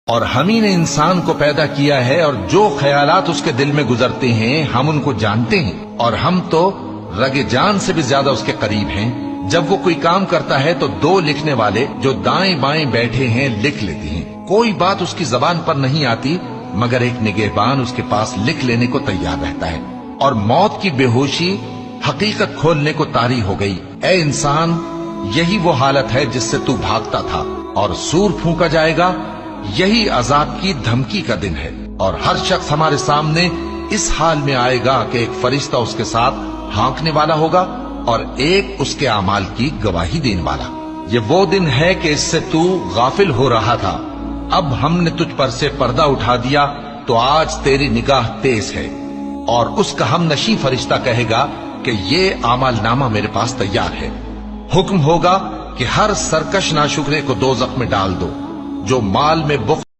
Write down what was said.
اور ہم ہی نے انسان کو پیدا کیا ہے، اور جو خیالات اس کے دل میں گزرتے ہیں ہم ان کو جانتے ہیں، اور ہم تو رگ جان سے بھی زیادہ اس کے قریب ہیں۔ جب وہ کوئی کام کرتا ہے تو دو لکھنے والے جو دائیں بائیں بیٹھے ہیں لکھ لیتے ہیں۔ کوئی بات اس کی زبان پر نہیں آتی مگر ایک نگہبان اس کے پاس لکھ لینے کو تیار رہتا ہے۔ اور موت کی بے ہوشی حقیقت کھولنے کو طاری ہو گئی۔ اے انسان، یہی وہ حالت ہے جس سے تو بھاگتا تھا، اور سور پھونکا جائے گا، یہی عذاب کی دھمکی کا دن ہے۔ اور ہر شخص ہمارے سامنے اس حال میں آئے گا کہ ایک فرشتہ اس کے ساتھ ہانکنے والا ہوگا اور ایک اس کے اعمال کی گواہی دینے والا۔ یہ وہ دن ہے کہ اس سے تو غافل ہو رہا تھا، اب ہم نے تجھ پر سے پردہ اٹھا دیا تو آج تیری نگاہ تیز ہے۔ اور اس کا ہم نشیں فرشتہ کہے گا کہ یہ اعمال نامہ میرے پاس تیار ہے۔ حکم ہوگا کہ ہر سرکش ناشکرے کو دوزخ میں ڈال دو۔ جو مال میں بخل